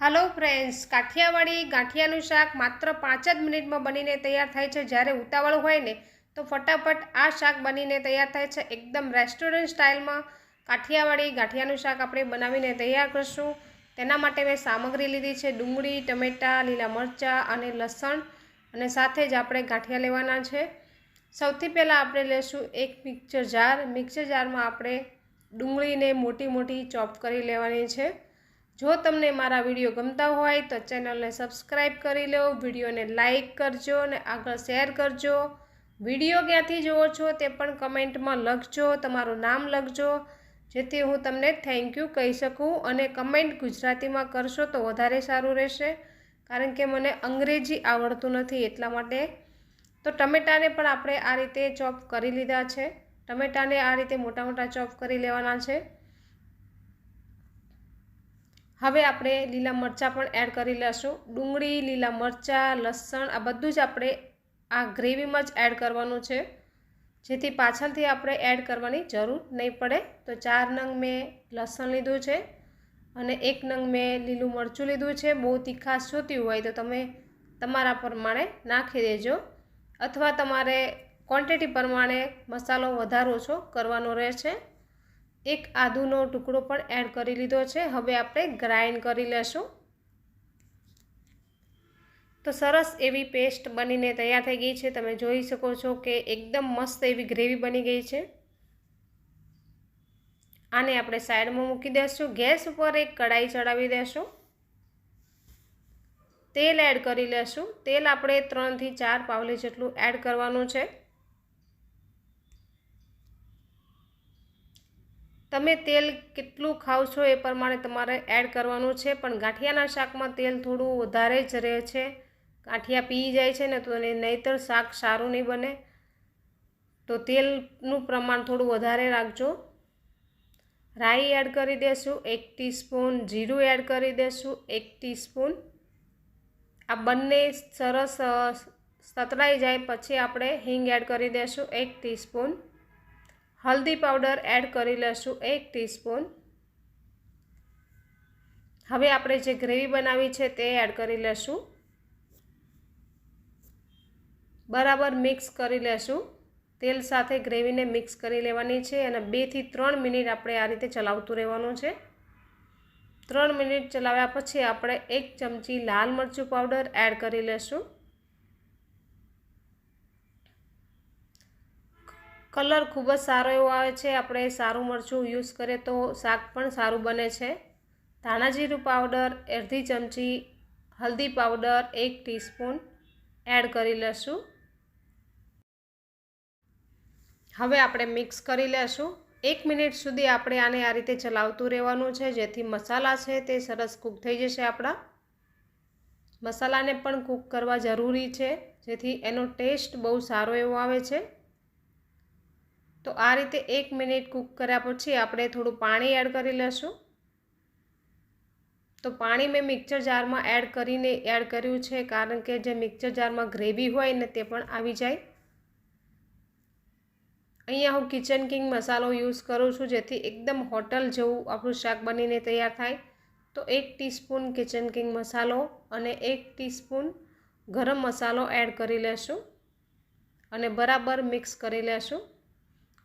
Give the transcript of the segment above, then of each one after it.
Hello friends, Kathiawadi गांठियाનું શાક માત્ર 5 જ મિનિટમાં બનીને તૈયાર થાય છે। જ્યારે ઉતાવળ હોય ને તો ફટાફટ આ શાક બનીને તૈયાર થાય છે। એકદમ રેસ્ટોરન્ટ સ્ટાઇલમાં કાઠિયાવાડી ગાંઠિયાનું શાક આપણે બનાવીને તૈયાર કરશું। તેના માટે મેં સામગ્રી લીધી છે ડુંગળી, ટમેટાં, લીલા મરચાં અને લસણ, અને સાથે જ આપણે ગાંઠિયા લેવાના છે। સૌથી પહેલાં આપણે લેશું એક મિક્સર જાર। મિક્સર જારમાં આપણે ડુંગળીને મોટી મોટી ચોપ કરી લેવાની છે। જો તમને મારા વિડીયો ગમતા હોય તો ચેનલને સબસ્ક્રાઈબ કરી લો, વિડીયોને લાઈક કરજો અને આગળ શેર કરજો। વિડીયો ક્યાંથી જુઓ છો તે પણ કમેન્ટમાં લખજો, તમારું નામ લખજો, જેથી હું તમને થેન્ક યુ કહી શકું। અને કમેન્ટ ગુજરાતીમાં કરશો તો વધારે સારું રહેશે, કારણ કે મને અંગ્રેજી આવડતું નથી એટલા માટે। તો ટમેટાને પણ આપણે આ રીતે ચોપ કરી લીધા છે। ટમેટાને આ રીતે મોટા મોટા ચોપ કરી લેવાના છે। હવે આપણે લીલા મરચાં પણ એડ કરી લઈશું। ડુંગળી, લીલા મરચાં, લસણ આ બધું જ આપણે આ ગ્રેવીમાં જ એડ કરવાનું છે, જેથી પાછળથી આપણે એડ કરવાની જરૂર નહીં પડે। તો 4 નંગ મેં લસણ લીધું છે અને 1 નંગ મેં લીલું મરચું લીધું છે। બહુ તીખાશ જોતી હોય તો તમે તમારા પ્રમાણે નાખી દેજો, અથવા તમારે ક્વોન્ટિટી પ્રમાણે મસાલો વધારો ઓછો કરવાનો રહેશે। એક આદુનો ટુકડો પણ એડ કરી લીધો છે। હવે આપણે ગ્રાઇન્ડ કરી લેશું। તો સરસ એવી પેસ્ટ બનીને તૈયાર થઈ ગઈ છે। તમે જોઈ શકો છો કે એકદમ મસ્ત એવી ગ્રેવી બની ગઈ છે। આને આપણે સાઈડમાં મૂકી દઈશું। ગેસ ઉપર એક કઢાઈ ચડાવી દઈશું। તેલ એડ કરી લેશું। તેલ આપણે 3 થી 4 પાવલી જેટલું એડ કરવાનું છે। તમે તેલ કેટલું ખાવ છો એ પ્રમાણે તમારે એડ કરવાનું છે, પણ ગાંઠિયાના શાકમાં તેલ થોડું વધારે જ રહે છે। ગાંઠિયા પી જાય છે ને તો નહીંતર શાક સારું નહીં બને, તો તેલનું પ્રમાણ થોડું વધારે રાખજો। રાઈ એડ કરી દેશું 1 ટીસ્પૂન, જીરું એડ કરી દેશું 1 ટીસ્પૂન। આ બંને સરસ સતળાઈ જાય પછી આપણે હિંગ એડ કરી દેશું 1 ટીસ્પૂન। હલ્દી પાવડર એડ કરી લેશું 1 ટીસ્પૂન। હવે આપણે જે ગ્રેવી બનાવી છે તે એડ કરી લેશું। બરાબર મિક્સ કરી લેશું। તેલ સાથે ગ્રેવીને મિક્સ કરી લેવાની છે અને 2 થી 3 મિનિટ આપણે આ રીતે ચલાવતું રહેવાનું છે। 3 મિનિટ ચલાવ્યા પછી આપણે 1 ચમચી લાલ મરચું પાવડર એડ કરી લેશું। કલર ખૂબ જ સારો એવો આવે છે। આપણે સારું મરચું યુઝ કરીએ તો શાક પણ સારું બને છે। ધાણા જીરું પાવડર અડધી ચમચી, હલ્દી પાવડર 1 ટીસ્પૂન એડ કરી લેશું। હવે આપણે મિક્સ કરી લેશું। 1 મિનિટ સુધી આપણે આને આ રીતે ચલાવતું રહેવાનું છે, જેથી મસાલા છે તે સરસ કૂક થઈ જશે। આપણા મસાલાને પણ કૂક કરવા જરૂરી છે, જેથી એનો ટેસ્ટ બહુ સારો એવો આવે છે। તો આ રીતે 1 મિનિટ કૂક કર્યા પછી આપણે થોડું પાણી એડ કરી લેશું। તો પાણી મેં મિક્સર જારમાં એડ કર્યું છે, કારણ કે જે મિક્સર જારમાં ગ્રેવી હોય ને તે પણ આવી જાય। અહીંયા હું કિચન કિંગ મસાલો યુઝ કરું છું, જેથી એકદમ હોટલ જેવું આપણું શાક બનીને તૈયાર થાય। તો 1 ટીસ્પૂન કિચન કિંગ મસાલો અને 1 ટીસ્પૂન ગરમ મસાલો એડ કરી લેશું અને બરાબર મિક્સ કરી લેશું।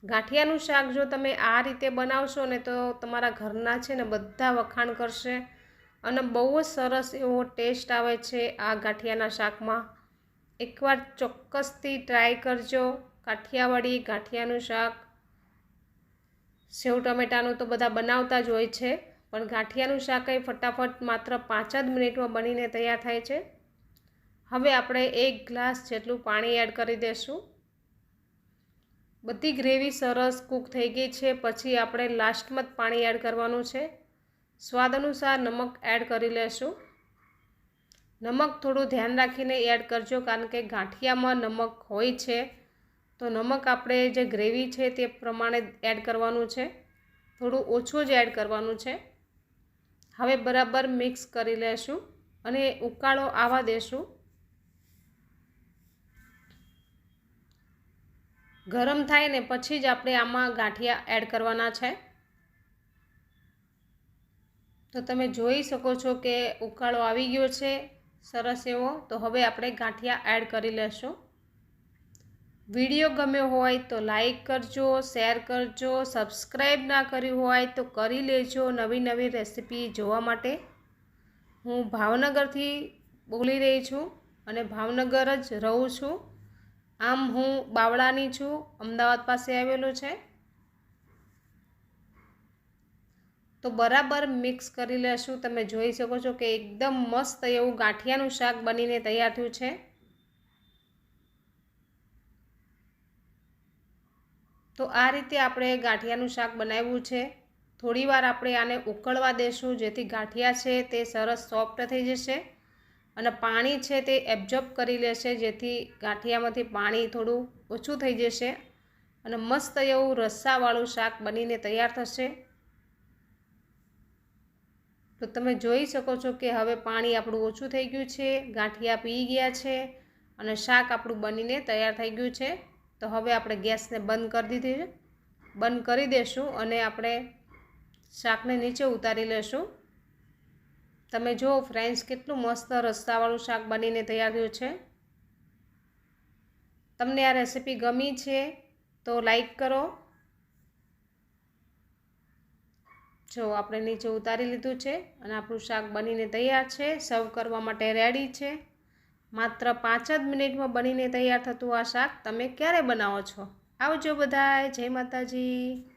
ગાંઠિયાનું શાક જો તમે આ રીતે બનાવશો ને તો તમારા ઘરના છે ને બધા વખાણ કરશે, અને બહુ જ સરસ એવો ટેસ્ટ આવે છે આ ગાંઠિયાના શાકમાં। એકવાર ચોક્કસથી ટ્રાય કરજો। કાઠિયાવાડી ગાંઠિયાનું શાક, સેવ ટમેટાનું તો બધા બનાવતા જ હોય છે, પણ ગાંઠિયાનું શાક એ ફટાફટ માત્ર 5 જ મિનિટમાં બનીને તૈયાર થાય છે। હવે આપણે 1 ગ્લાસ જેટલું પાણી એડ કરી દઈશું। બધી ગ્રેવી સરસ કૂક થઈ ગઈ છે, પછી આપણે લાસ્ટમાં જ પાણી એડ કરવાનું છે। સ્વાદ અનુસાર નમક એડ કરી લેશું। નમક થોડું ધ્યાન રાખીને એડ કરજો, કારણ કે ગાંઠિયામાં નમક હોય છે, તો નમક આપણે જે ગ્રેવી છે તે પ્રમાણે એડ કરવાનું છે, થોડું ઓછું જ એડ કરવાનું છે। હવે બરાબર મિક્સ કરી લેશું અને ઉકાળો આવવા દેશું। ગરમ થાય ને પછી જ આપણે આમાં ગાંઠિયા એડ કરવાના છે। તો તમે જોઈ શકો છો કે ઉકાળો આવી ગયો છે સરસ એવો. તો હવે આપણે ગાંઠિયા એડ કરી લેશું. વિડીયો ગમ્યો હોય તો લાઈક કરજો, શેર કરજો, સબસ્ક્રાઈબ ના કર્યું હોય તો કરી લેજો નવી નવી રેસીપી જોવા માટે. હું ભાવનગરથી બોલી રહી છું અને ભાવનગર જ રહું છું. આમ હું બાવળાની છું, અમદાવાદ પાસે આવેલું છે. તો બરાબર મિક્સ કરી લેશું. તમે જોઈ શકો છો કે એકદમ મસ્ત એવું ગાંઠિયાનું શાક બનીને તૈયાર થયું છે. તો આ રીતે આપણે ગાંઠિયાનું શાક બનાવ્યું છે. થોડીવાર આપણે આને ઉકળવા દેશું જેથી ગાંઠિયા છે તે સરસ સોફ્ટ થઈ જશે અને પાણી છે તે એબ્ઝોર્બ કરી લેશે, જેથી ગાંઠિયામાંથી પાણી થોડું ઓછું થઈ જશે અને મસ્ત એવું રસ્સાવાળું શાક બનીને તૈયાર થશે. તો તમે જોઈ શકો છો કે હવે પાણી આપણું ઓછું થઈ ગયું છે, ગાંઠિયા પી ગયા છે અને શાક આપણું બનીને તૈયાર થઈ ગયું છે. તો હવે આપણે ગેસને બંધ કરી દઈશું અને આપણે શાકને નીચે ઉતારી લેશું. તમે જુઓ ફ્રેન્ડ્સ, કેટલું મસ્ત રસ્સાવાળું શાક બનીને તૈયાર થયું છે. તમને આ રેસીપી ગમી છે તો લાઈક કરો. જો આપણે નીચે ઉતારી લીધું છે અને આપણું શાક બનીને તૈયાર છે. સર્વ કરવા માટે રેડી છે. માત્ર 5 જ મિનિટમાં બનીને તૈયાર થતું આ શાક તમે ક્યારે બનાવો છો? આવજો બધાય. જય માતાજી.